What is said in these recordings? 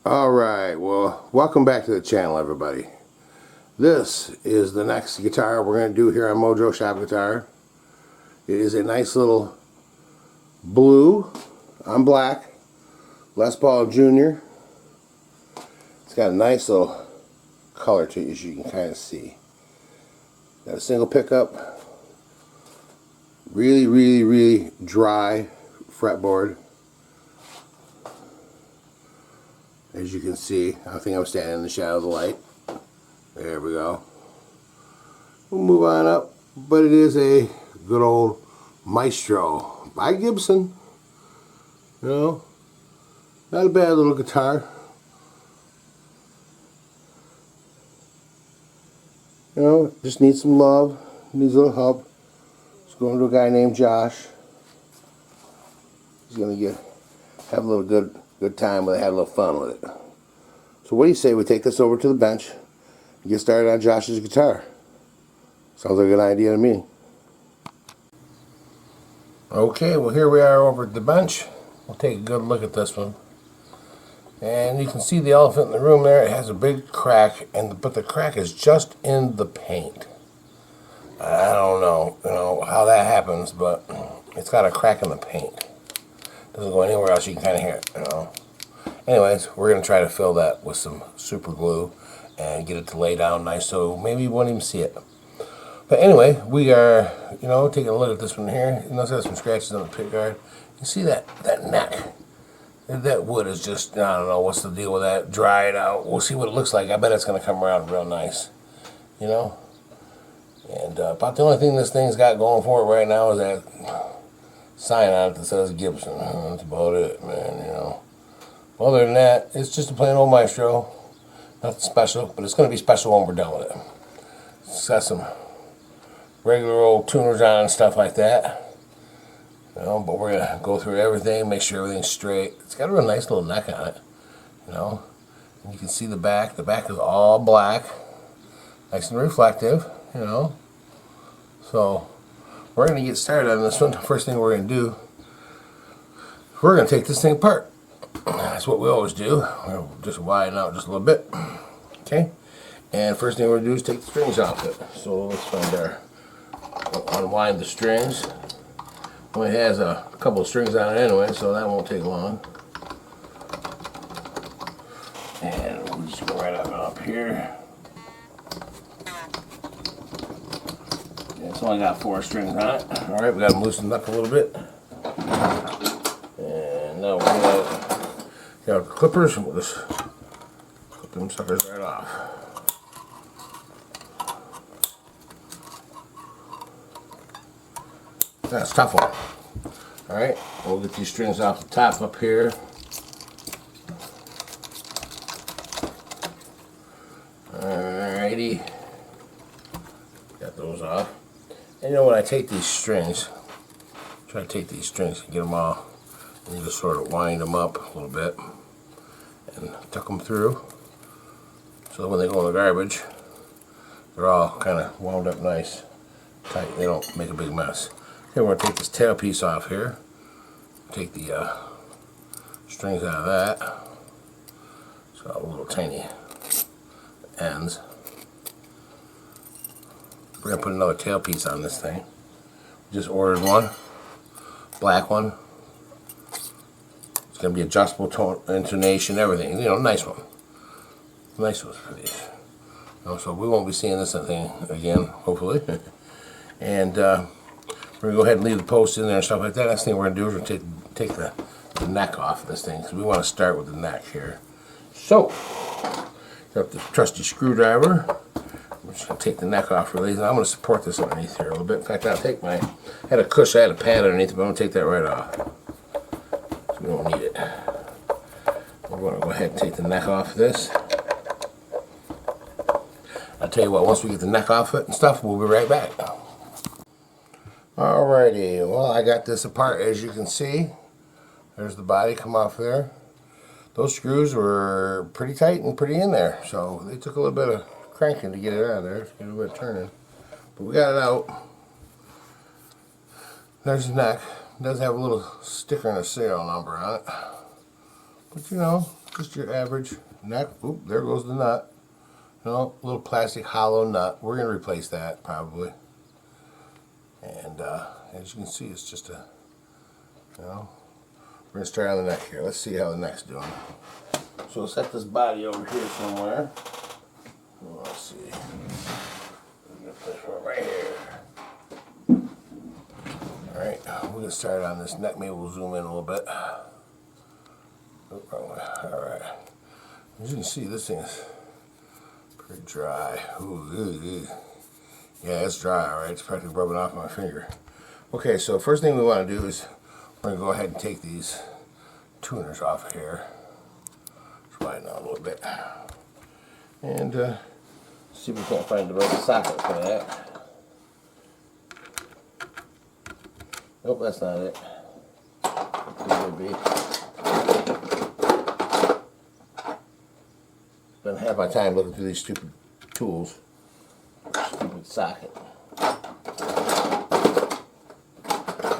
Alright, well, welcome back to the channel, everybody. This is the next guitar we're going to do here on Mojo Shop Guitar. It is a nice little blue on black Les Paul Jr. It's got a nice little color to it, as you can kind of see. Got a single pickup, really dry fretboard. As you can see, I think I'm standing in the shadow of the light. There we go. We'll move on up, but it is a good old Maestro by Gibson. You know, not a bad little guitar. You know, just needs some love, needs a little help. It's going to a guy named Josh. He's going to have a little good time with it, have a little fun with it. So what do you say we take this over to the bench and get started on Josh's guitar? Sounds like a good idea to me. Okay, well here we are over at the bench. We'll take a good look at this one. And you can see the elephant in the room there. It has a big crack, but the crack is just in the paint. I don't know, how that happens, but it's got a crack in the paint. Doesn't go anywhere else. You can kind of hear it, Anyways, we're going to try to fill that with some super glue and get it to lay down nice so maybe you won't even see it. But anyway, we are, taking a look at this one here. You notice there's some scratches on the pick guard. You see that neck? That wood is just, I don't know what's the deal with that. Dry it out. We'll see what it looks like. I bet it's going to come around real nice, And about the only thing this thing's got going for it right now is that sign on it that says Gibson. That's about it, man, Other than that, it's just a plain old Maestro. Nothing special, but it's going to be special when we're done with it. It's got some regular old tuners on and stuff like that. But we're going to go through everything, make sure everything's straight. It's got a real nice little neck on it, And you can see the back. The back is all black. Nice and reflective, So, we're going to get started on this one. The first thing we're going to do, we're going to take this thing apart. That's what we always do. We'll just widen out just a little bit. Okay? And first thing we're going to do is take the strings off it. So let's unwind the strings. Only has a couple of strings on it anyway, so that won't take long. And we'll just go right up here. It's only got 4 strings on it. Alright, we got them loosened up a little bit. And now we're going to get our clippers and we'll just clip them suckers right off. That's a tough one. Alright, we'll get these strings off the top up here. Alrighty. Got those off. And when I take these strings, try to take these strings and get them all, and you just sort of wind them up a little bit and tuck them through so that when they go in the garbage, they're all kind of wound up nice, tight. They don't make a big mess. Okay, we're going to take this tail piece off here. Take the strings out of that. So little tiny ends. We're going to put another tail piece on this thing. Just ordered one. Black one. It's going to be adjustable tone, intonation, everything. Nice one. Nice ones for these. So we won't be seeing this thing again, hopefully. And we're going to go ahead and leave the posts in there and stuff like that. Next thing we're going to do is we're going to take the neck off of this thing. Because we want to start with the neck here. So, got the trusty screwdriver. I'm just going to take the neck off really. And I'm going to support this underneath here a little bit. In fact, I'll take I had a cushion, I had a pad underneath it, but I'm going to take that right off. So we don't need it. We're going to go ahead and take the neck off of this. I'll tell you what, once we get the neck off it and stuff, we'll be right back. Alrighty, well, I got this apart, as you can see. There's the body come off there. Those screws were pretty tight and pretty in there, so they took a little bit of cranking to get it out of there, get a little bit of turning. But we got it out. There's the neck. It does have a little sticker and a serial number on it. But you know, just your average neck. Oop, there goes the nut. You know, little plastic hollow nut. We're going to replace that probably. And as you can see, it's just a, you know, we're going to start on the neck here. Let's see how the neck's doing. So we'll set this body over here somewhere. Let's see. We're going to place one right here. Alright, we're going to start on this neck. Maybe we'll zoom in a little bit. Alright. As you can see, this thing is pretty dry. Ooh. Yeah, it's dry, alright. It's practically rubbing off my finger. Okay, so first thing we want to do is we're going to go ahead and take these tuners off of here. Just widen out a little bit. And see if we can't find the right socket for that. Nope, that's not it. It be. Spend half my time looking through these stupid tools. Stupid socket.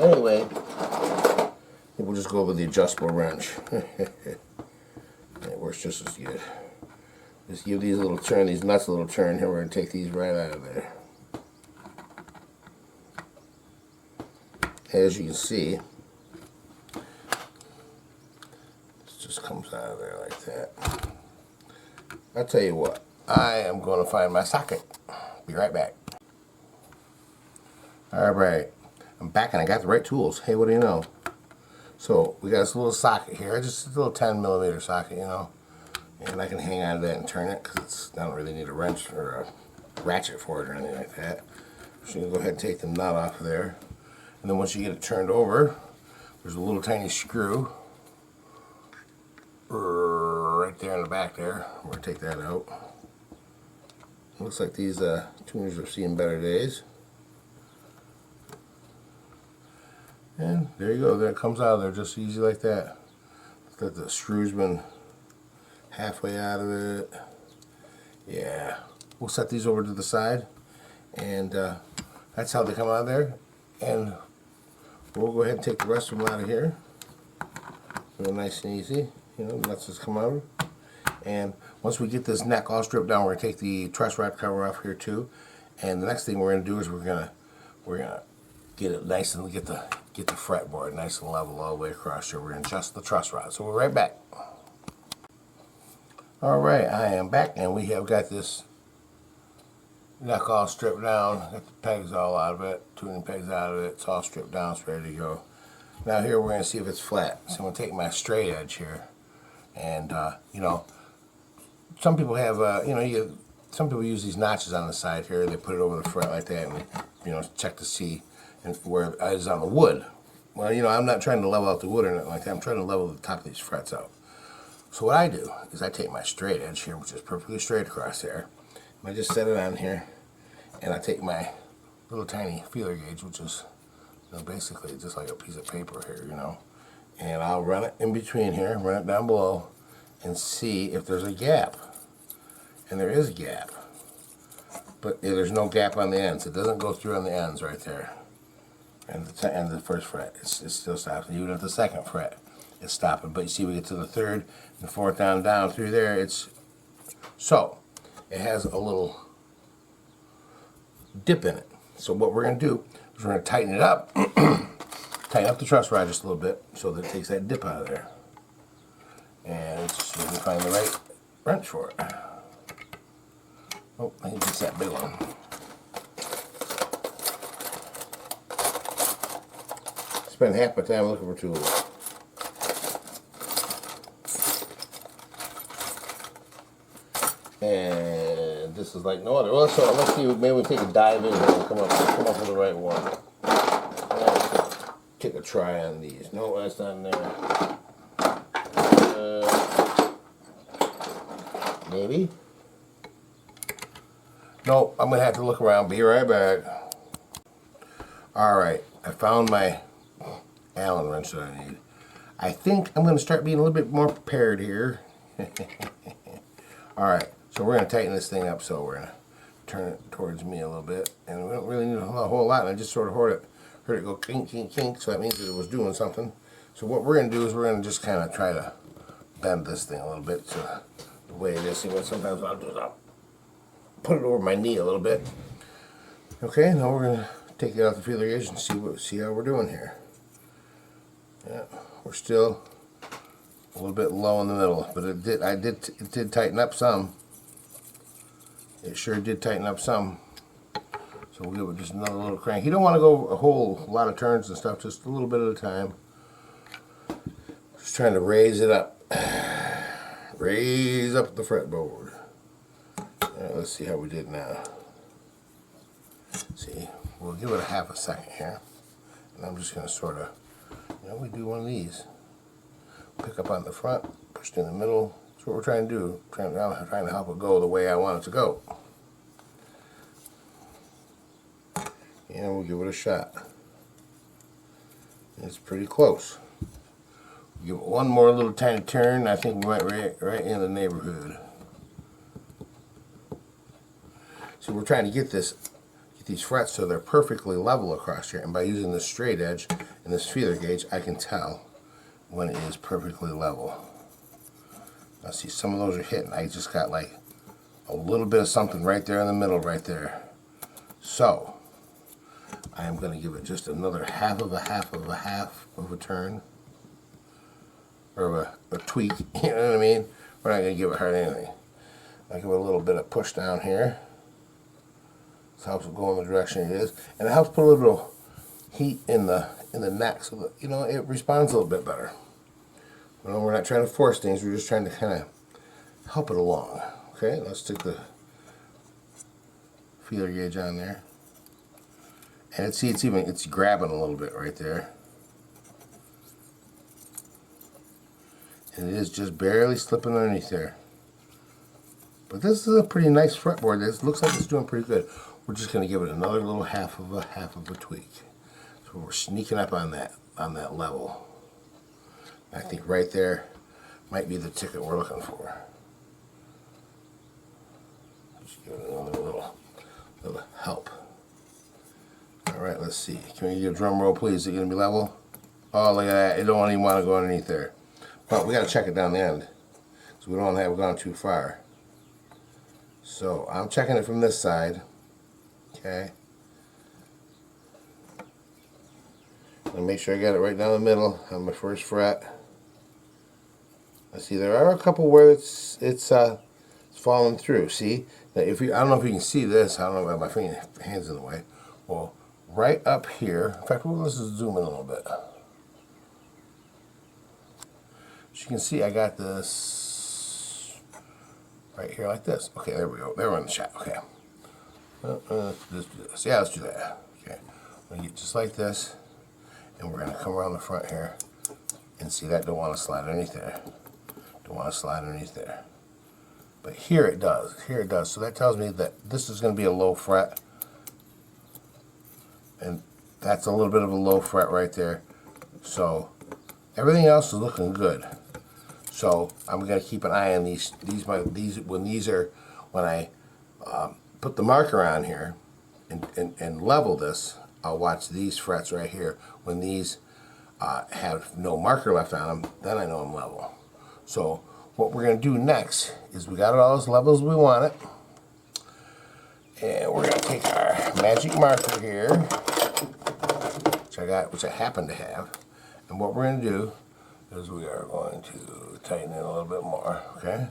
Anyway, I think we'll just go over the adjustable wrench. It works just as good. Just give these a little turn, these nuts a little turn. Here we're going to take these right out of there. As you can see, this just comes out of there like that. I'll tell you what, I am going to find my socket. Be right back. Alright, I'm back and I got the right tools. Hey, what do you know? So, we got this little socket here, just a little 10mm socket, you know. And I can hang on to that and turn it because I don't really need a wrench or a ratchet for it or anything like that. So you can go ahead and take the nut off of there. And then once you get it turned over, there's a little tiny screw right there in the back there. We're going to take that out. Looks like these tuners are seeing better days. And there you go. There it comes out of there just easy like that. Looks like the screw's been halfway out of it. Yeah. We'll set these over to the side. And that's how they come out of there. And we'll go ahead and take the rest of them out of here. Real nice and easy. You know, nuts just come out. And once we get this neck all stripped down, we're going to take the truss rod cover off here too. And the next thing we're going to do is we're gonna get it nice and get the fretboard nice and level all the way across here. We're going to adjust the truss rod. So we're right back. Alright, I am back and we have got this neck all stripped down. Got the pegs all out of it, tuning pegs out of it. It's all stripped down, it's ready to go. Now here we're going to see if it's flat. So I'm going to take my straight edge here. And, you know, some people have, some people use these notches on the side here. They put it over the front like that and, you know, check to see where it is on the wood. Well, you know, I'm not trying to level out the wood or anything like that. I'm trying to level the top of these frets out. So what I do is I take my straight edge here, which is perfectly straight across there. And I just set it on here. And I take my little tiny feeler gauge, which is, you know, basically just like a piece of paper here, you know. And I'll run it in between here, run it down below, and see if there's a gap. And there is a gap. But there's no gap on the ends. It doesn't go through on the ends right there. And the first fret, it still stops. Even at the second fret, it's stopping. But you see, we get to the third and fourth down through there. It has a little dip in it. So what we're going to do is we're going to tighten it up. Tighten up the truss rod just a little bit so that it takes that dip out of there. And see if we can find the right wrench for it. Oh, I think it's that big one. Spend half my time looking for tools. And this is like no other. Well, so let's see. Maybe we take a dive in here and come up with the right one. Take a try on these. No, that's not in there. Maybe. No, I'm gonna have to look around. Be right back. All right, I found my Allen wrench that I need. I think I'm gonna start being a little bit more prepared here. All right, so we're gonna tighten this thing up. So we're gonna turn it towards me a little bit, and we don't really need a whole lot. I just sort of hold it heard it go kink, kink, kink, so that means that it was doing something. So what we're going to do is we're going to just kind of try to bend this thing a little bit to the way it is. See, what sometimes I'll do is I'll put it over my knee a little bit. Okay, now we're going to take it out the feeler gauge and see how we're doing here. Yeah, we're still a little bit low in the middle, but it did tighten up some. It sure did tighten up some. So we'll give it just another little crank. You don't want to go a whole lot of turns and stuff, just a little bit at a time. Just trying to raise it up. Raise up the fretboard. Right, let's see how we did now. See, we'll give it a half a second here. And I'm just going to sort of, we do one of these. Pick up on the front, push it in the middle. That's what we're trying to do. Trying to help it go the way I want it to go. And we'll give it a shot. It's pretty close. Give it one more little tiny turn. I think we might right in the neighborhood. So we're trying to get these frets so they're perfectly level across here. And by using this straight edge and this feeler gauge, I can tell when it is perfectly level. Now see, some of those are hitting. I just got like a little bit of something right there in the middle right there. So I am going to give it just another half of a turn. Or a tweak, you know what I mean? We're not going to give it hardly anything. I'll give it a little bit of push down here. This helps it go in the direction it is. And it helps put a little heat in the neck so that, it responds a little bit better. We're not trying to force things, we're just trying to kind of help it along. Okay, let's stick the feeler gauge on there. And it's grabbing a little bit right there. And it is just barely slipping underneath there. But this is a pretty nice fretboard. This looks like it's doing pretty good. We're just going to give it another little half of a tweak. So we're sneaking up on that level. I think right there might be the ticket we're looking for. Just give it another little help. All right, let's see. Can we get a drum roll, please? Is it going to be level? Oh, look at that. It don't even want to go underneath there. But we got to check it down the end, so we don't have gone too far. So I'm checking it from this side. Okay. And make sure I got it right down the middle on my first fret. I see there are a couple where it's falling through. See, now I don't know if you can see this. I don't know about my hands in the way. Well, right up here. In fact, let's just zoom in a little bit. As you can see, I got this right here like this. Okay, there we go. There we're in the shot. Okay. Let's do this. Yeah, let's do that. Okay. I'm going to get just like this. And we're going to come around the front here. And see, that don't want to slide underneath there. Don't want to slide underneath there. But here it does. Here it does. So that tells me that this is going to be a low fret. And that's a little bit of a low fret right there. So everything else is looking good. So I'm going to keep an eye on these when I put the marker on here and level this. I'll watch these frets right here. When these have no marker left on them, then I know I'm level. So what we're going to do next is we got it all as level as we want it. And we're going to take our magic marker here, which I happen to have. And what we're going to do is we are going to tighten it a little bit more, okay?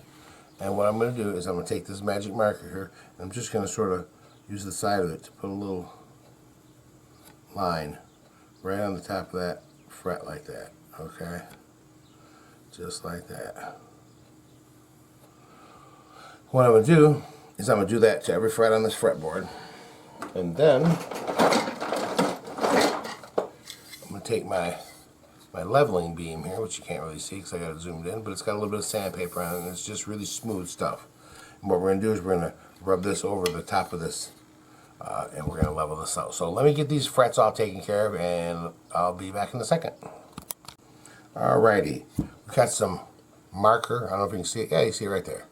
And what I'm going to do is I'm going to take this magic marker here, and I'm just going to sort of use the side of it to put a little line right on the top of that fret like that, okay? Just like that. What I'm going to do is I'm going to do that to every fret on this fretboard. And then I'm going to take my leveling beam here, which you can't really see because I got it zoomed in, but it's got a little bit of sandpaper on it, and it's just really smooth stuff. And what we're going to do is we're going to rub this over the top of this, and we're going to level this out. So let me get these frets all taken care of, and I'll be back in a second. Alrighty, we've got some marker. I don't know if you can see it. Yeah, you see it right there.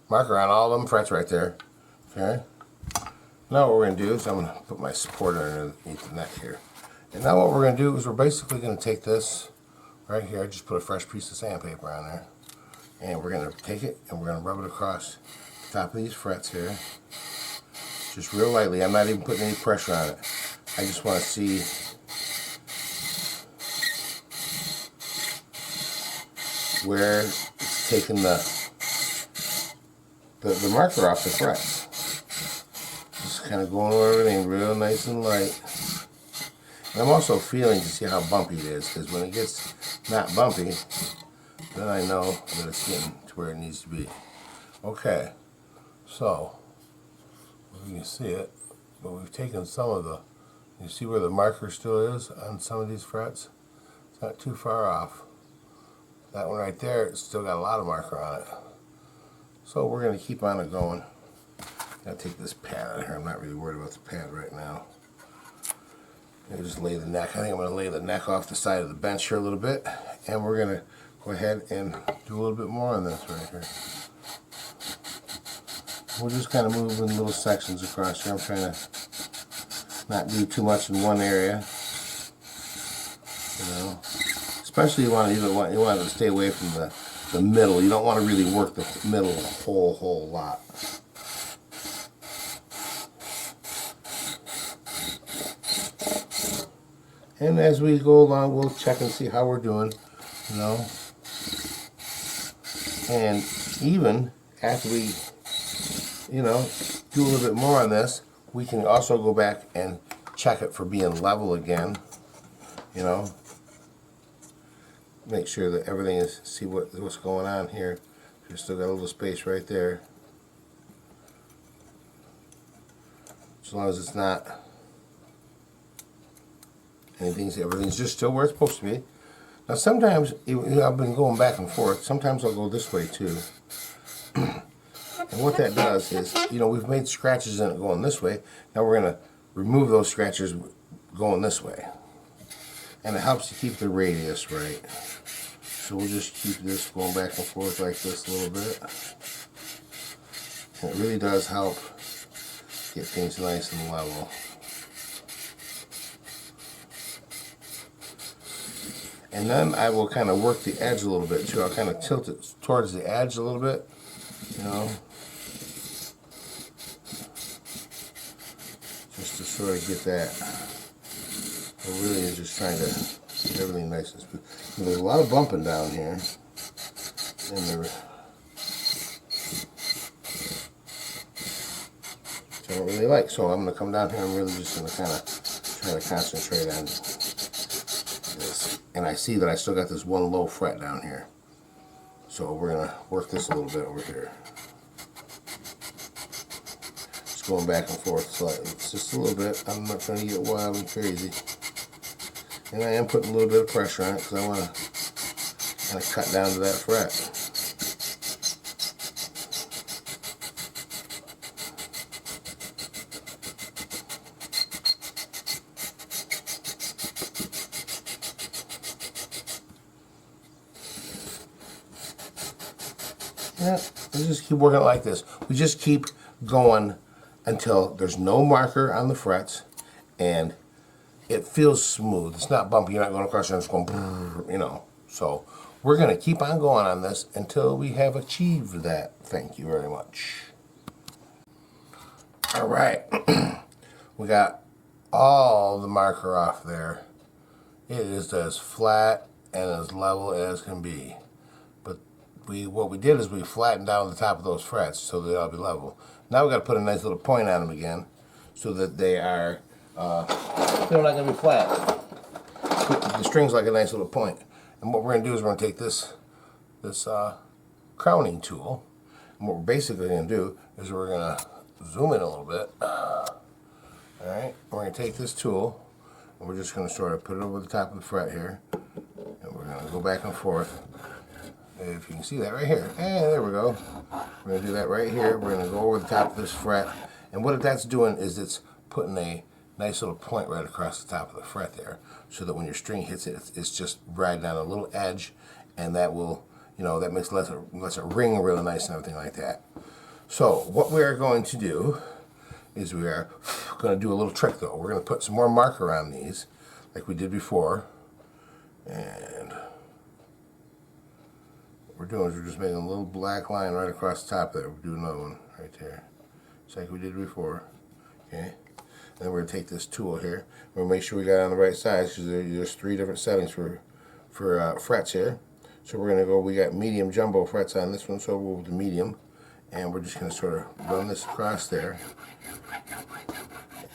Marker on all them frets right there. Okay. Now what we're going to do is I'm going to put my supporter underneath the neck here. And now what we're going to do is we're basically going to take this right here. I just put a fresh piece of sandpaper on there. And we're going to take it and we're going to rub it across the top of these frets here. Just real lightly. I'm not even putting any pressure on it. I just want to see where it's taking the marker off the frets. Just kind of going over everything real nice and light. And I'm also feeling to see how bumpy it is, because when it gets not bumpy, then I know that it's getting to where it needs to be. Okay, so you can see it, but we've taken some of the, you see where the marker still is on some of these frets? It's not too far off. That one right there, it's still got a lot of marker on it. So we're going to keep on it going. Gotta take this pad out of here. I'm not really worried about the pad right now. I'll just lay the neck. I think I'm going to lay the neck off the side of the bench here a little bit, and we're going to go ahead and do a little bit more on this right here. We'll just kind of move in little sections across here. I'm trying to not do too much in one area. You know, especially you want to stay away from the middle. You don't want to really work the middle a whole lot. And as we go along, we'll check and see how we're doing, you know. And even after we, you know, do a little bit more on this, we can also go back and check it for being level again, you know. Make sure that everything is, see what's going on here. You still got a little space right there. As long as it's not everything's just still where it's supposed to be. Now sometimes, you know, I've been going back and forth. Sometimes I'll go this way too. And what that does is, you know, we've made scratches in it going this way. Now we're going to remove those scratches going this way. And it helps to keep the radius right. So we'll just keep this going back and forth like this a little bit. And it really does help get things nice and level. And then I will kind of work the edge a little bit too. I'll kind of tilt it towards the edge a little bit, you know, just to sort of get that. I really is just trying to get everything nice and smooth. There's a lot of bumping down here, and which I don't really like. So I'm going to come down here. I'm really just going to kind of try to concentrate on this. And I see that I still got this one low fret down here. So we're going to work this a little bit over here. Just going back and forth slightly. It's just a little bit. I'm not trying to get wild and crazy. And I am putting a little bit of pressure on it because I want to kind of cut down to that fret. Yeah, we just keep working it like this. We just keep going until there's no marker on the frets and it feels smooth. It's not bumpy. You're not going across there and it's going, you know. So we're going to keep on going on this until we have achieved that. Thank you very much. All right. We got all the marker off there. It is as flat and as level as can be. What we did is we flattened down the top of those frets so they'll be level. Now we've got to put a nice little point on them again so that they are, they're not going to be flat. Put the strings like a nice little point. And what we're going to do is we're going to take this crowning tool, and what we're basically going to do is we're going to zoom in a little bit. Alright, we're going to take this tool and we're just going to sort of put it over the top of the fret here, and we're going to go back and forth. If you can see that right here. And there we go. We're going to do that right here. We're going to go over the top of this fret. And what that's doing is it's putting a nice little point right across the top of the fret there, so that when your string hits it, it's just riding on a little edge, and that will, you know, that lets it ring really nice and everything like that. So what we are going to do is we are going to do a little trick though. We're going to put some more marker on these. like we did before. And what we're doing is we're just making a little black line right across the top there. We'll do another one right there, just like we did before. Okay. And then we're going to take this tool here. We'll make sure we got it on the right size, because there's 3 different settings for frets here. So we're going to go, we got medium jumbo frets on this one, so we'll go with the medium. And we're just going to sort of run this across there.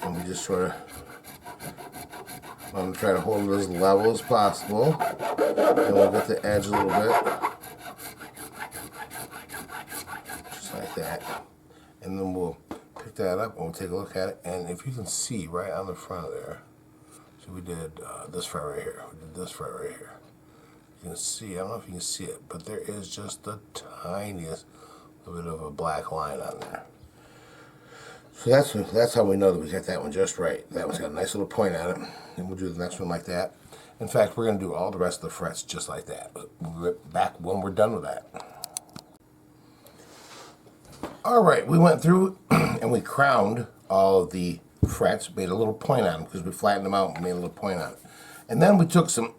And we just sort of want to try to hold it as level as possible. And we'll get the edge a little bit. Just like that. And then we'll pick that up and we'll take a look at it. And if you can see right on the front of there, so we did this fret right here. We did this fret right here. You can see, I don't know if you can see it, but there is just the tiniest little bit of a black line on there. So that's how we know that we got that one just right. That one's got a nice little point on it. And we'll do the next one like that. In fact, we're going to do all the rest of the frets just like that. We'll get back when we're done with that. Alright, we went through and we crowned all of the frets, made a little point on them because we flattened them out and made a little point on it. And then we took some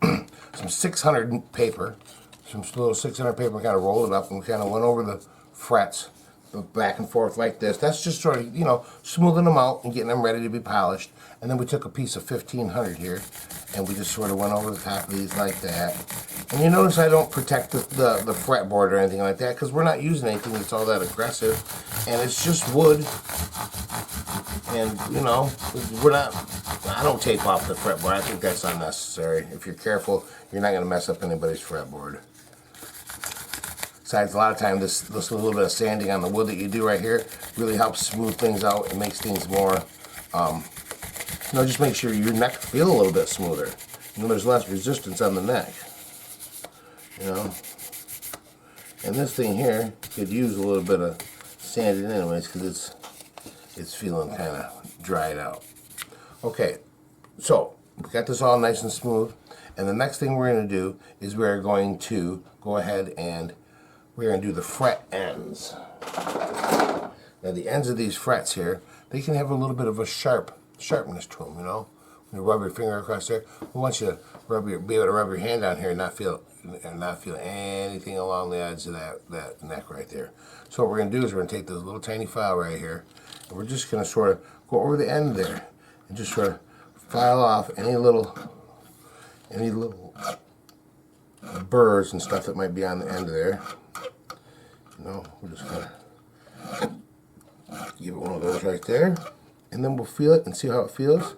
600 paper, some little 600 paper, and kind of rolled it up, and we kind of went over the frets back and forth like this. That's just sort of, you know, smoothing them out and getting them ready to be polished. And then we took a piece of 1500 here, and we just sort of went over the top of these like that. And you notice I don't protect the fretboard or anything like that, because we're not using anything that's all that aggressive. And it's just wood. And, you know, I don't tape off the fretboard. I think that's unnecessary. If you're careful, you're not going to mess up anybody's fretboard. Besides, a lot of times this little bit of sanding on the wood that you do right here really helps smooth things out and makes things more, you know, just make sure your neck feel a little bit smoother. You know, there's less resistance on the neck. You know, and this thing here could use a little bit of sanding anyways, because it's feeling kind of dried out. Okay, so we got this all nice and smooth, and the next thing we're going to do is we're going to go ahead and we're going to do the fret ends. Now the ends of these frets here, they can have a little bit of a sharpness to them, you know. When you rub your finger across there, we want you to be able to rub your hand down here and not feel anything along the edge of that neck right there. So what we're going to do is we're going to take this little tiny file right here, and we're just going to sort of go over the end there and just sort of file off any little burrs and stuff that might be on the end of there. You know, we're just going to give it one of those right there, and then we'll feel it and see how it feels.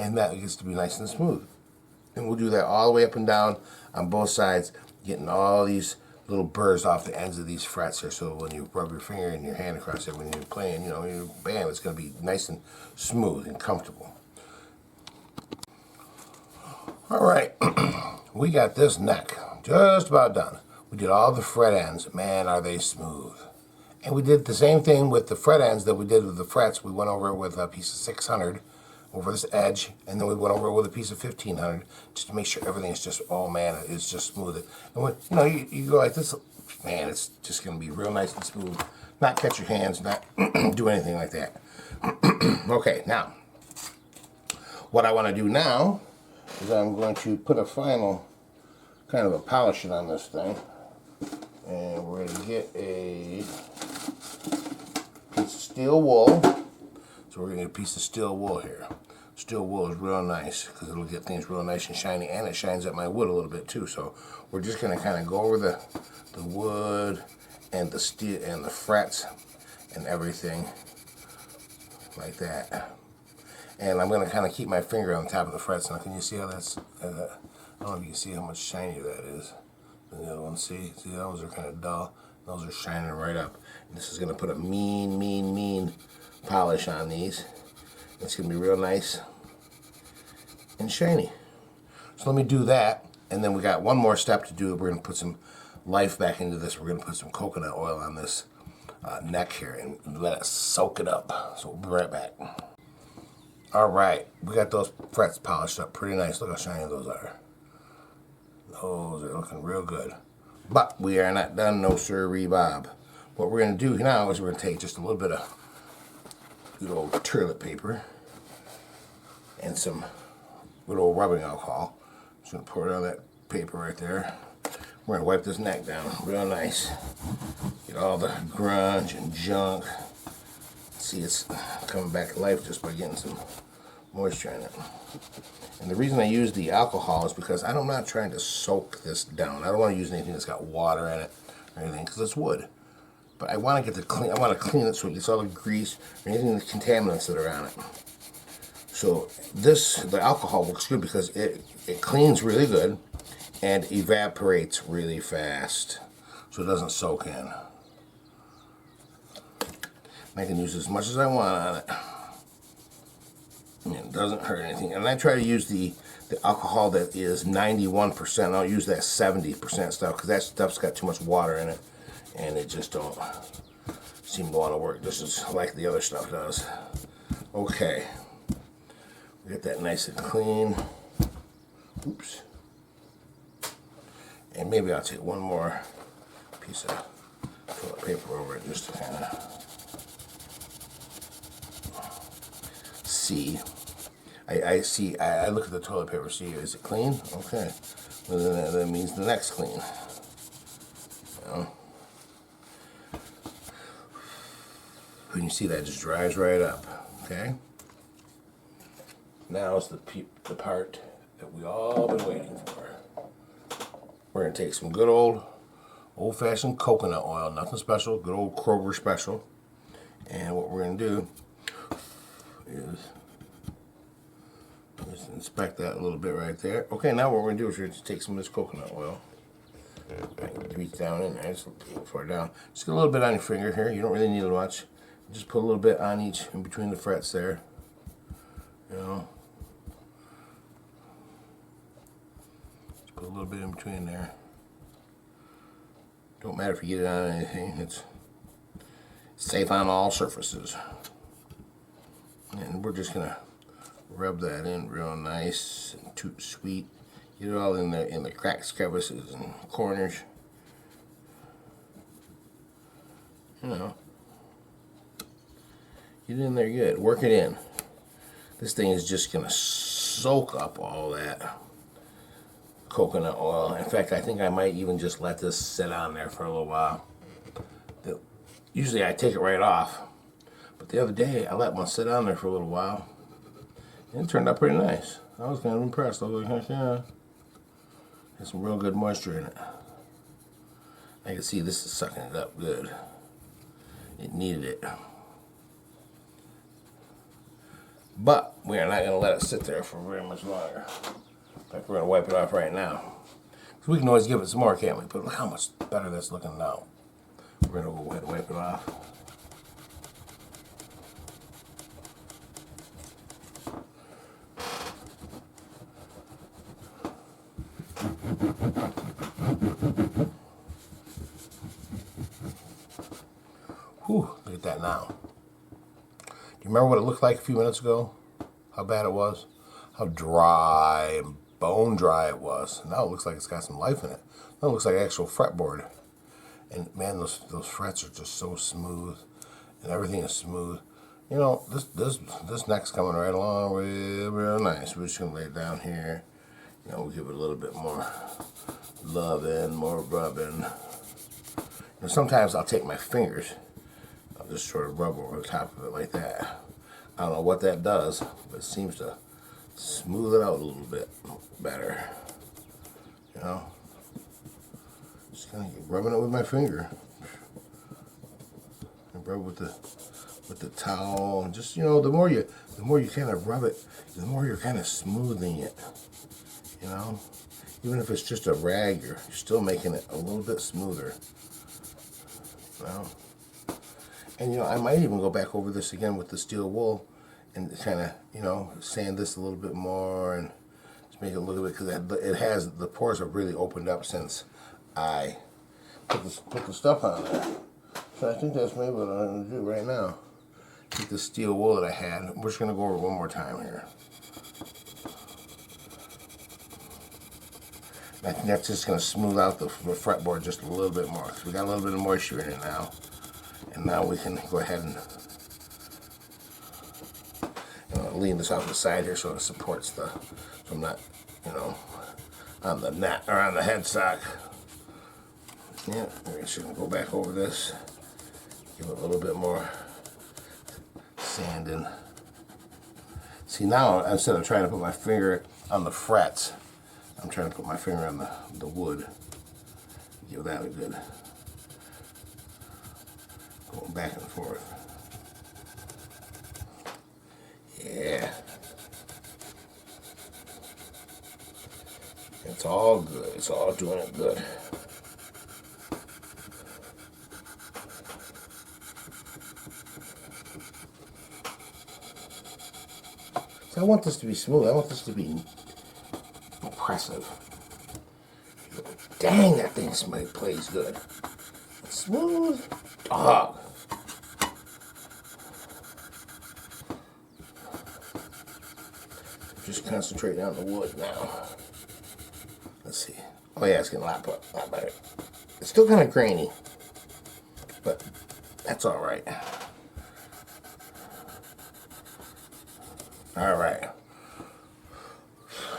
And that gets to be nice and smooth. And we'll do that all the way up and down on both sides, getting all these little burrs off the ends of these frets here, so when you rub your finger and your hand across it when you're playing, you know, bam, it's going to be nice and smooth and comfortable. Alright, we got this neck just about done. We did all the fret ends. Man, are they smooth. And we did the same thing with the fret ends that we did with the frets. We went over it with a piece of 600 over this edge, and then we went over it with a piece of 1500 just to make sure everything is just, oh man, it's just smooth. And when, you know, you go like this, man, it's just going to be real nice and smooth. Not catch your hands, not do anything like that. Okay, now, what I want to do now is I'm going to put a final kind of a polishing on this thing. And we're going to get a piece of steel wool. So we're going to get a piece of steel wool here. Steel wool is real nice because it'll get things real nice and shiny, and it shines up my wood a little bit too. So we're just going to kind of go over the wood and the steel and the frets and everything like that. And I'm going to kind of keep my finger on top of the frets. Now, can you see how that's? I don't know if you can see how much shinier that is. And the other one, see those are kind of dull. Those are shining right up. And this is going to put a mean polish on these. It's going to be real nice and shiny. So let me do that, and then we got one more step to do. We're going to put some life back into this. We're going to put some coconut oil on this neck here and let it soak it up. So we'll be right back. Alright, we got those frets polished up pretty nice. Look how shiny those are. Those are looking real good. But we are not done, no sirree, Bob. What we're going to do now is we're going to take just a little bit of good old toilet paper. and some good old rubbing alcohol. Just gonna pour it on that paper right there. We're gonna wipe this neck down real nice. Get all the grunge and junk. See, it's coming back to life just by getting some moisture in it. And the reason I use the alcohol is because I'm not trying to soak this down. I don't want to use anything that's got water in it or anything because it's wood. But I want to get the clean. I want to clean it so it gets all the grease or anything, the contaminants that are on it. So the alcohol works good because it cleans really good and evaporates really fast, so it doesn't soak in. I can use as much as I want on it. And it doesn't hurt anything. And I try to use the alcohol that is 91%. I don't use that 70% stuff because that stuff's got too much water in it, and it just don't seem to want to work just as like the other stuff does. Okay, we get that nice and clean. Oops. And maybe I'll take one more piece of toilet paper over it just to kind of see. I see. I look at the toilet paper. See, is it clean? Okay. Well, then that means the neck's clean. You know? When you see that, it just dries right up. Okay. Now is the part that we all been waiting for. We're gonna take some good old-fashioned coconut oil, nothing special, good old Kroger special. And what we're gonna do is just inspect that a little bit right there. Okay, now what we're gonna do is we're gonna take some of this coconut oil. Reach down in there, just a little far down. Just get a little bit on your finger here. You don't really need much. Just put a little bit on each, in between the frets there. You know. Put a little bit in between there. Don't matter if you get it on anything. It's safe on all surfaces. And we're just gonna rub that in real nice and toot sweet. Get it all in the cracks, crevices, and corners. You know. Get in there good. Work it in. This thing is just gonna soak up all that coconut oil. In fact, I think I might even just let this sit on there for a little while. Usually I take it right off, but the other day I let one sit on there for a little while, and it turned out pretty nice. I was kind of impressed. I was like, heck yeah, there's some real good moisture in it. I can see this is sucking it up good. It needed it. But we are not going to let it sit there for very much longer. In fact, we're going to wipe it off right now. So we can always give it some more, can't we? But look how much better that's looking now. We're going to go ahead and wipe it off. Whew, look at that now. Do you remember what it looked like a few minutes ago? How bad it was? How dry and bone dry it was. Now it looks like it's got some life in it. Now it looks like actual fretboard. And man, those frets are just so smooth, and everything is smooth. You know, this neck's coming right along real nice. We're just gonna lay it down here. You know, we'll give it a little bit more loving, more rubbing. You know, sometimes I'll take my fingers, I'll just sort of rub over the top of it like that. I don't know what that does, but it seems to smooth it out a little bit better. You know, just kind of rubbing it with my finger. And rub with the towel. And just, you know, the more you kind of rub it, the more you're kind of smoothing it. You know, even if it's just a rag, you're still making it a little bit smoother. You know, and you know, I might even go back over this again with the steel wool and kind of, you know, sand this a little bit more and just make it a little bit, because it has, the pores have really opened up since I put the stuff on there. So I think that's maybe what I'm going to do right now. Take the steel wool that I had. We're just going to go over it one more time here. I think that's just going to smooth out the fretboard just a little bit more, because we got a little bit of moisture in it now. And now we can go ahead and lean this off the side here so it supports the, so I'm not, you know, on the net or on the headstock. Yeah, we're just gonna go back over this, give it a little bit more sanding. See, now instead of trying to put my finger on the frets, I'm trying to put my finger on the wood. Give that a good going back and forth. Yeah. It's all good. It's all doing it good. So I want this to be smooth. I want this to be impressive. Dang, that thing plays good. Smooth dog. Just concentrating on the wood now. Let's see. Oh yeah, it's getting a lot better. It's still kind of grainy, but that's all right. All right.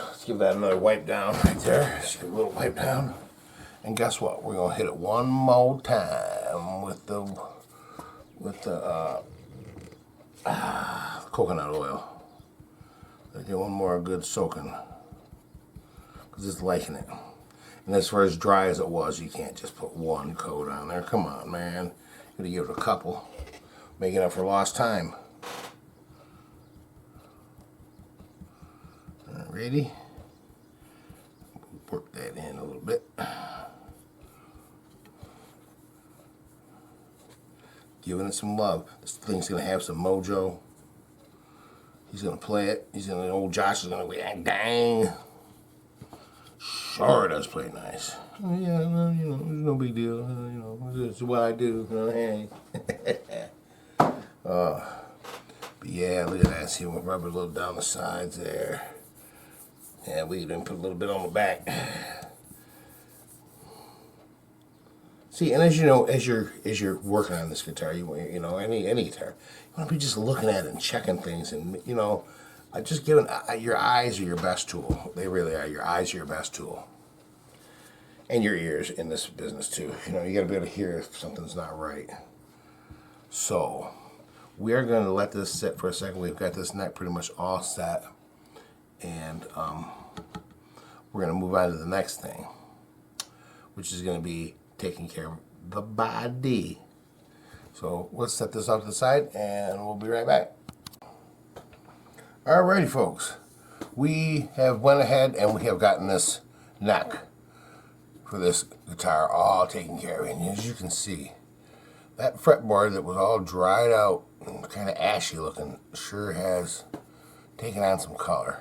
Let's give that another wipe down right there. Just give a little wipe down. And guess what? We're gonna hit it one more time with the coconut oil. Get one more good soaking, because it's liking it. And as far as dry as it was, you can't just put one coat on there. Come on, man. You gotta give it a couple. Making up for lost time. Alrighty. Work that in a little bit. Giving it some love. This thing's gonna have some mojo. He's gonna play it. Old Josh is gonna go, dang. Sure does play nice. Oh, yeah, well, you know, it's no big deal. You know, it's what I do. Hey. But yeah, look at that. See, we'll rub it a little down the sides there. Yeah, we even put a little bit on the back. See, and as you know, as you're working on this guitar, you know, any guitar, you want to be just looking at it and checking things, and you know, just giving your eyes are your best tool. They really are. Your eyes are your best tool, and your ears in this business too. You know, you got to be able to hear if something's not right. So, we are going to let this sit for a second. We've got this neck pretty much all set, and we're going to move on to the next thing, which is going to be taking care of the body. So let's set this off to the side and we'll be right back. Alrighty folks, we have went ahead and we have gotten this neck for this guitar all taken care of. And as you can see, that fretboard that was all dried out and kind of ashy looking sure has taken on some color.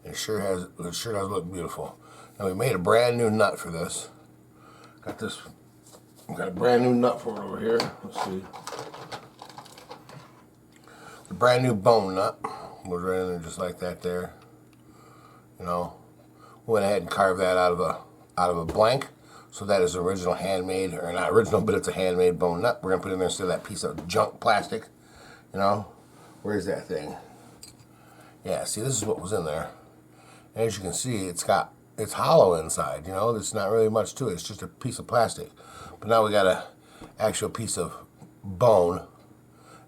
It sure does look beautiful. Now we made a brand new nut for this. Got a brand new nut for it over here. Let's see. The brand new bone nut was right in there just like that there. You know, went ahead and carved that out of a blank. So that is original handmade, or not original, but it's a handmade bone nut. We're gonna put in there instead of that piece of junk plastic. You know, where's that thing? Yeah, see, this is what was in there. And as you can see, it's hollow inside, you know, there's not really much to it, it's just a piece of plastic. But now we got a actual piece of bone,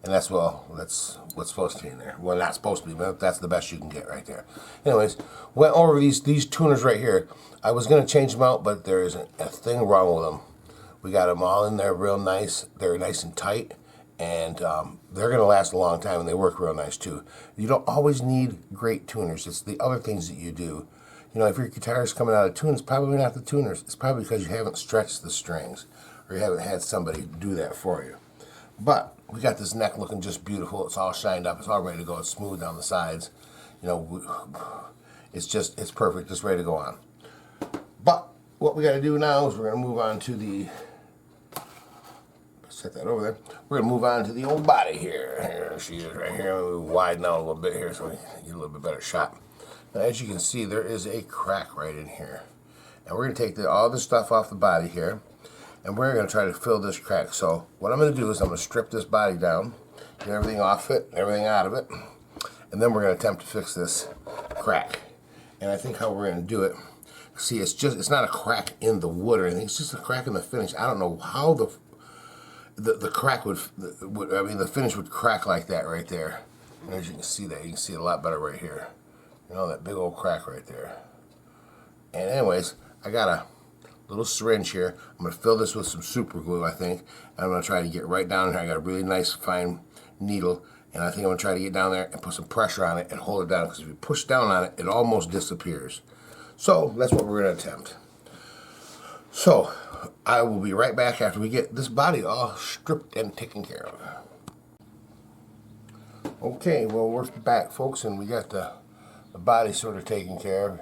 and that's what's supposed to be in there. Well, not supposed to be, but that's the best you can get right there. Anyways, went over these tuners right here. I was going to change them out, but there isn't a thing wrong with them. We got them all in there real nice. They're nice and tight, and they're going to last a long time, and they work real nice too. You don't always need great tuners. It's the other things that you do. You know, if your guitar is coming out of tune, it's probably not the tuners. It's probably because you haven't stretched the strings, or you haven't had somebody do that for you. But we got this neck looking just beautiful. It's all shined up. It's all ready to go. It's smooth down the sides. You know, it's perfect. It's ready to go on. But what we got to do now is we're going to move on to the, set that over there. We're going to move on to the old body here. Here she is right here. We widen out a little bit here so we get a little bit better shot. Now, as you can see, there is a crack right in here. And we're going to take all this stuff off the body here, and we're going to try to fill this crack. So what I'm going to do is I'm going to strip this body down, get everything off it, everything out of it, and then we're going to attempt to fix this crack. And I think how we're going to do it, see, it's not a crack in the wood or anything, it's just a crack in the finish. I don't know how the crack the finish would crack like that right there. And as you can see that, you can see it a lot better right here. You know, that big old crack right there. And anyways, I got a little syringe here. I'm going to fill this with some super glue, I think. And I'm going to try to get right down here. I got a really nice fine needle. And I think I'm going to try to get down there and put some pressure on it and hold it down. Because if you push down on it, it almost disappears. So that's what we're going to attempt. So I will be right back after we get this body all stripped and taken care of. Okay, well, we're back, folks, and we got the body sort of taken care of.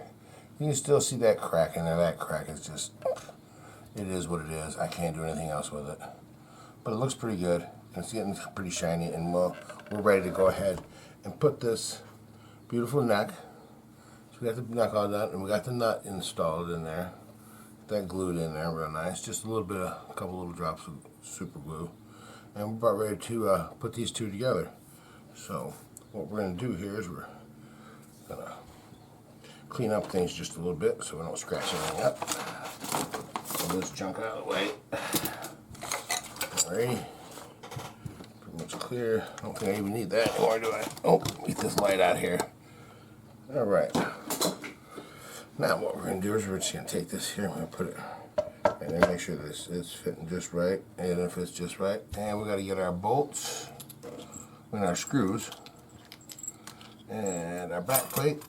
You can still see that crack in there. That crack is just, it is what it is. I can't do anything else with it. But it looks pretty good. It's getting pretty shiny, and we're ready to go ahead and put this beautiful neck. So we got the neck all done, and we got the nut installed in there. That glued in there real nice. Just a couple little drops of super glue. And we're about ready to put these two together. So what we're going to do here is we're going to clean up things just a little bit so we don't scratch anything up. Pull this junk out of the way. Alrighty. Pretty much clear. I don't think I even need that anymore, do I? Oh, get this light out here. Alright. Now what we're going to do is we're just going to take this here, I'm going to put it and then make sure this is fitting just right, and if it's just right, and we got to get our bolts and our screws and our back plate.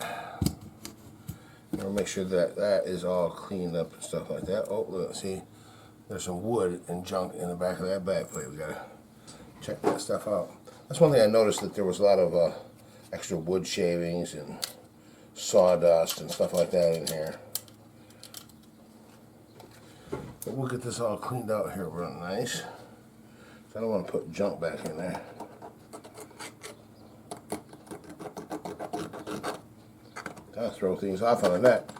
And we'll make sure that that is all cleaned up and stuff like that. Oh, look, see, there's some wood and junk in the back of that back plate. We got to check that stuff out. That's one thing I noticed, that there was a lot of extra wood shavings and sawdust and stuff like that in here. But we'll get this all cleaned out here real nice. I don't want to put junk back in there. That'll throw things off on the net.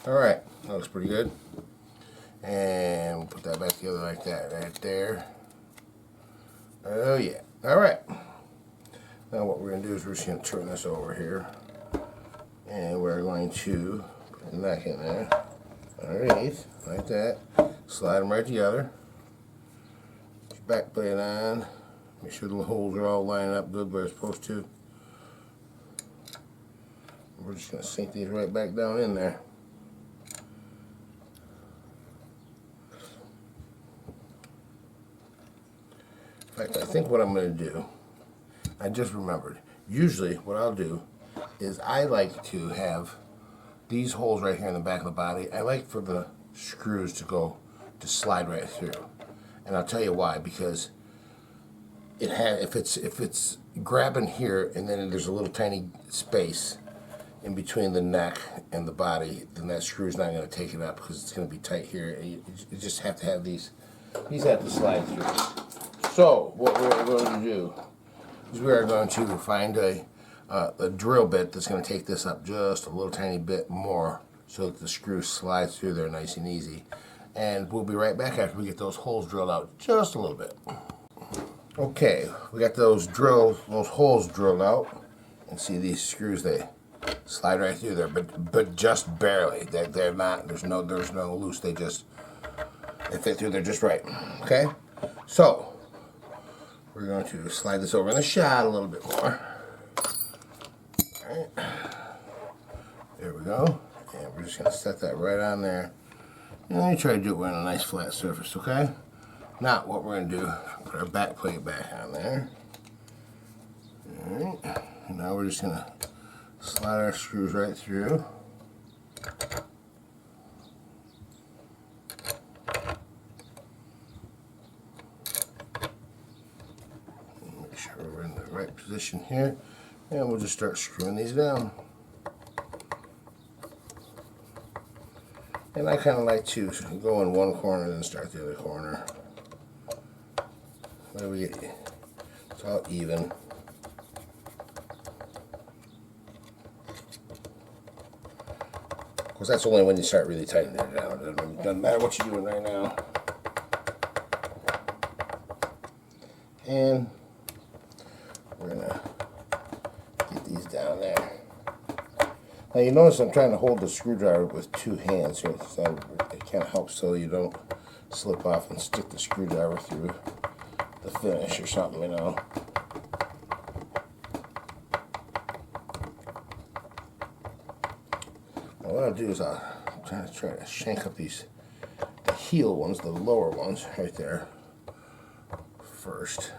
Alright, that looks pretty good. And we'll put that back together like that, right there. Oh yeah. Alright. Now what we're going to do is we're just going to turn this over here. And we're going to put the neck in there. Underneath, like that. Slide them right together. Put your back plate on. Make sure the holes are all lining up good where they're supposed to. We're just going to sink these right back down in there. In fact, I think what I'm going to do, I just remembered, usually what I'll do is I like to have these holes right here in the back of the body. I like for the screws to slide right through. And I'll tell you why, because if it's grabbing here and then there's a little tiny space in between the neck and the body, then that screw's not going to take it up because it's going to be tight here. You just have to have these have to slide through. So what we're going to do is we are going to find a drill bit that's going to take this up just a little tiny bit more so that the screw slides through there nice and easy. And we'll be right back after we get those holes drilled out just a little bit. Okay, we got those holes drilled out, and see these screws, they slide right through there, but just barely. They're not. There's no loose. They fit through there just right. Okay, so we're going to slide this over in the shot a little bit more. All right, there we go, and we're just going to set that right on there. And then you try to do it on a nice flat surface. Okay. Now what we're going to do, put our back plate back on there. Alright, and now we're just going to slide our screws right through. Make sure we're in the right position here, and we'll just start screwing these down. And I kind of like to go in one corner and then start the other corner. There we get, it's all even. course, that's only when you start really tightening it down. It doesn't matter what you're doing right now. And we're gonna get these down there. Now you notice I'm trying to hold the screwdriver with two hands here, so it kind of helps so you don't slip off and stick the screwdriver through the finish or something, you know. Now what I'll do is I'll try to shank up the heel ones, the lower ones right there first.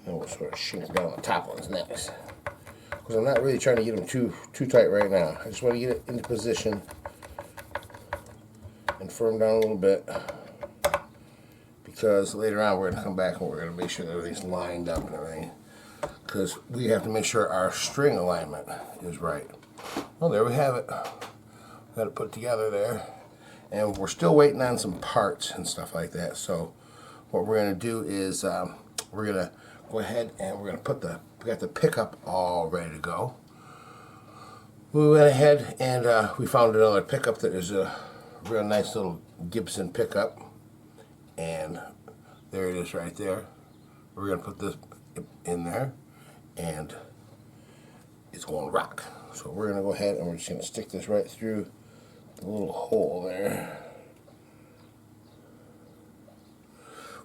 And we'll sort of shank down the top ones next. Because I'm not really trying to get them too tight right now. I just want to get it into position and firm down a little bit. Because later on we're going to come back and we're going to make sure that everything's lined up and everything. Because we have to make sure our string alignment is right. Well, there we have it. Got it put together there. And we're still waiting on some parts and stuff like that. So what we're going to do is we're going to go ahead and we're going to put we got the pickup all ready to go. We went ahead and we found another pickup that is a real nice little Gibson pickup. And there it is right there. We're going to put this in there and it's going to rock. So we're going to go ahead and we're just going to stick this right through the little hole there.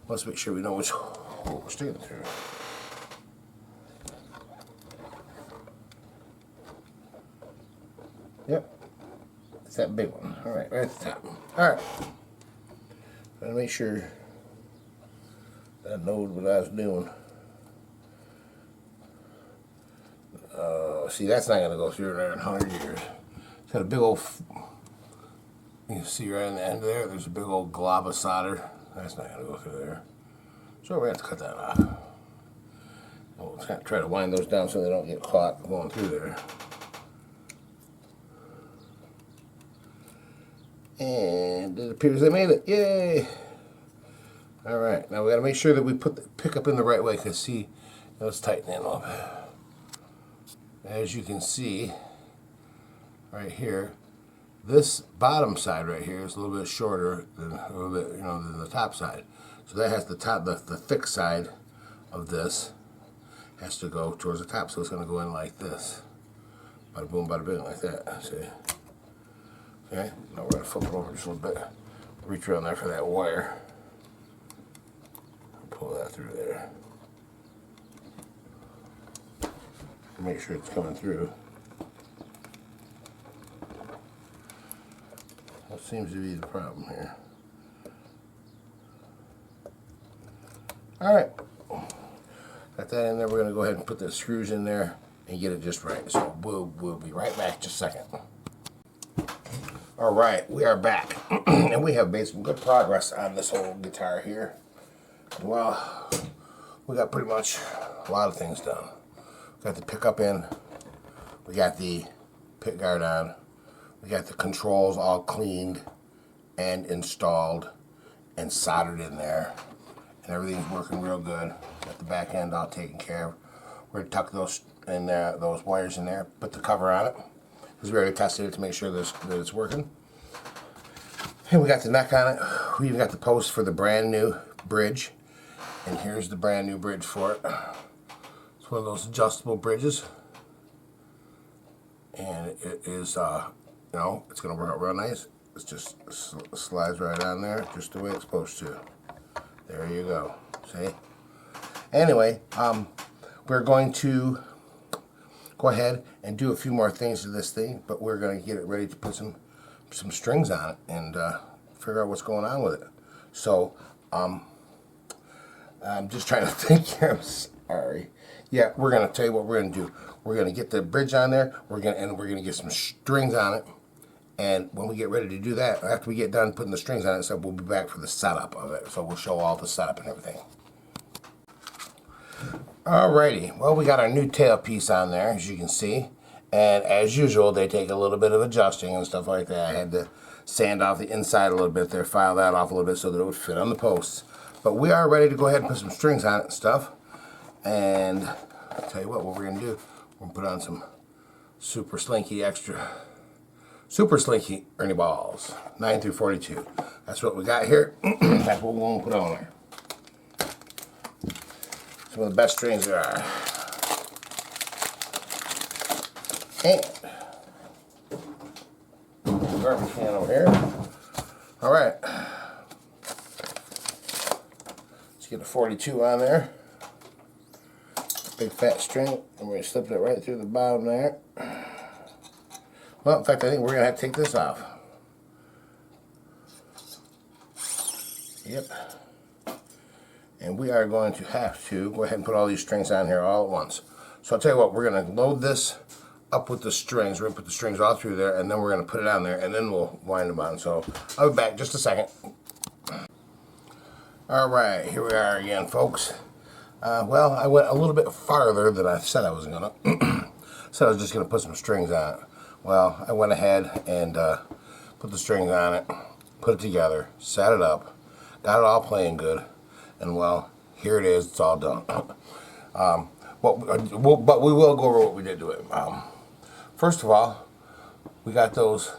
Let's make sure we know which hole we're sticking through. Yep, it's that big one. All right, right at the top. All right, gotta make sure that I knowed what I was doing. See, that's not gonna go through there in 100 years. It's got a big old. You can see right in the end there. There's a big old glob of solder. That's not gonna go through there. So we're gonna have to cut that off. We'll try to wind those down so they don't get caught going through there. And it appears they made it. Yay! Alright, now we got to make sure that we put the pickup in the right way, because see, let's tighten it up. As you can see, right here, this bottom side right here is a little bit shorter than than the top side. So that has the thick side of this has to go towards the top, so it's going to go in like this. Bada boom, bada bing, like that. See? Okay, now we're going to flip it over just a little bit. Reach around there for that wire. Pull that through there. Make sure it's coming through. That seems to be the problem here. Alright. Got that in there. We're going to go ahead and put the screws in there and get it just right. So we'll be right back just a second. Alright, we are back. And we have made some good progress on this whole guitar here. Well, we got pretty much a lot of things done. We got the pickup in. We got the pick guard on. We got the controls all cleaned and installed and soldered in there. And everything's working real good. Got the back end all taken care of. We're going to tuck those in there, those wires in there, put the cover on it, because we already tested it to make sure that it's working. And we got the neck on it. We even got the post for the brand new bridge. And here's the brand new bridge for it. It's one of those adjustable bridges. And it is, it's going to work out real nice. It just slides right on there, just the way it's supposed to. There you go. See? Anyway, we're going to go ahead and do a few more things to this thing, but we're going to get it ready to put some strings on it and figure out what's going on with it. So, I'm just trying to think here. I'm sorry. Yeah, we're going to tell you what we're going to do. We're going to get the bridge on there. We're going to get some strings on it. And when we get ready to do that, after we get done putting the strings on it, so we'll be back for the setup of it. So we'll show all the setup and everything. Alrighty, well, we got our new tailpiece on there, as you can see. And as usual, they take a little bit of adjusting and stuff like that. I had to sand off the inside a little bit there, file that off a little bit so that it would fit on the posts. But we are ready to go ahead and put some strings on it and stuff. And I'll tell you what we're going to do. and put on some super slinky Ernie balls, 9 through 42. That's what we got here. That's what we're going to put on there. Some of the best strings there are. And garbage can over here. All right. Let's get a 42 on there. Big fat string, and we're going to slip it right through the bottom there. Well, in fact, I think we're going to have to take this off. Yep. And we are going to have to go ahead and put all these strings on here all at once. So I'll tell you what, we're going to load this up with the strings. We're going to put the strings all through there, and then we're going to put it on there, and then we'll wind them on. So I'll be back just a second. All right, here we are again, folks. Well, I went a little bit farther than I said I was going to. Said I was just going to put some strings on it. Well, I went ahead and put the strings on it, put it together, set it up, got it all playing good, and well, here it is. It's all done. But we will go over what we did to it. First of all, we got those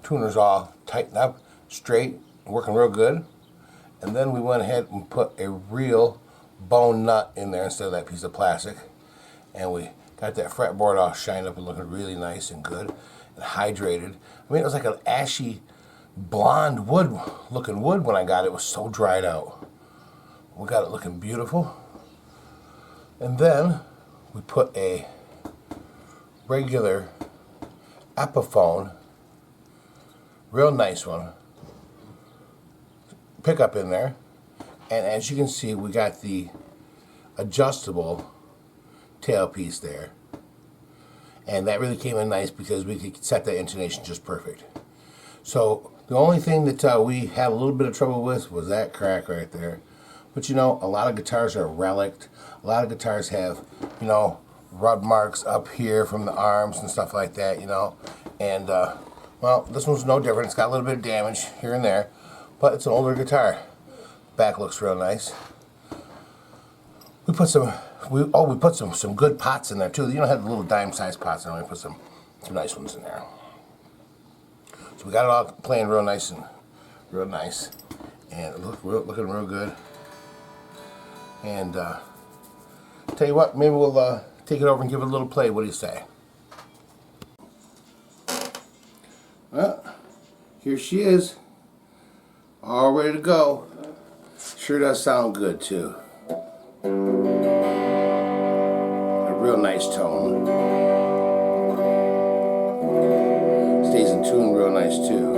tuners all tightened up, straight, working real good. And then we went ahead and put a real bone nut in there instead of that piece of plastic. And we got that fretboard all shined up and looking really nice and good and hydrated. I mean, it was like an ashy blonde looking wood when I got it. It was so dried out. We got it looking beautiful. And then we put a regular Epiphone, real nice one, pickup in there. And as you can see, we got the adjustable tailpiece there. And that really came in nice because we could set that intonation just perfect. So the only thing that we had a little bit of trouble with was that crack right there. But you know, a lot of guitars are relict. A lot of guitars have, you know, rub marks up here from the arms and stuff like that, you know. And, well, this one's no different. It's got a little bit of damage here and there, but it's an older guitar. Back looks real nice. We put some, some good pots in there too. You know, had the little dime-sized pots in there. We put some nice ones in there. So we got it all playing real nice and real nice, and looking real good. And tell you what, maybe we'll take it over and give it a little play. What do you say? Well, here she is, all ready to go. Sure does sound good too. A real nice tone. Stays in tune real nice too.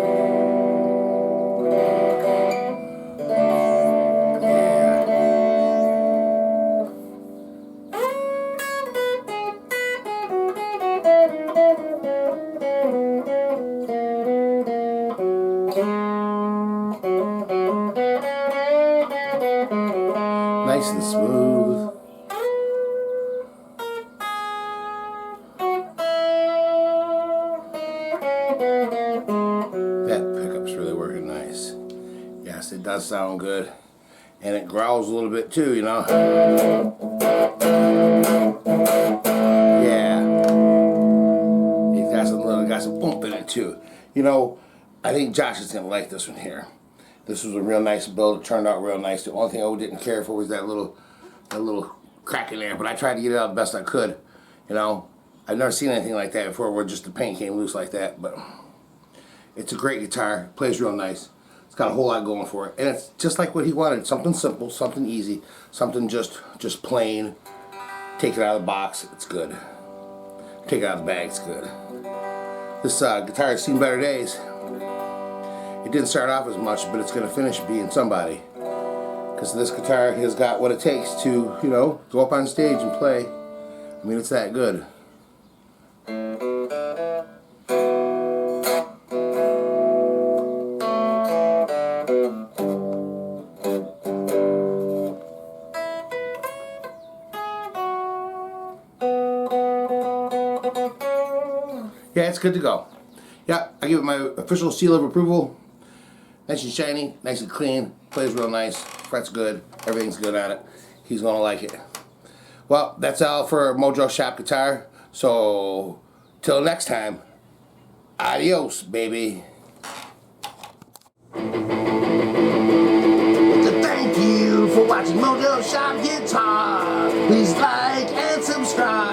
Nice and smooth. That pickup's really working nice. Yes, it does sound good. And it growls a little bit too, you know. Yeah. It got some bump in it too. You know, I think Josh is gonna like this one here. This was a real nice build. It turned out real nice. The only thing I didn't care for was that little crack in there. But I tried to get it out the best I could. You know, I've never seen anything like that before, where just the paint came loose like that. But it's a great guitar. It plays real nice. It's got a whole lot going for it, and it's just like what he wanted. Something simple, something easy, something just plain. Take it out of the box. It's good. Take it out of the bag. It's good. This guitar has seen better days. It didn't start off as much, but it's going to finish being somebody. Because this guitar has got what it takes to, you know, go up on stage and play. I mean, it's that good. Yeah, it's good to go. Yeah, I give it my official seal of approval. Nice and shiny, nice and clean, plays real nice, frets good, everything's good on it. He's gonna like it. Well, that's all for Mojo Shop Guitar. So, till next time, adios, baby. Thank you for watching Mojo Shop Guitar. Please like and subscribe.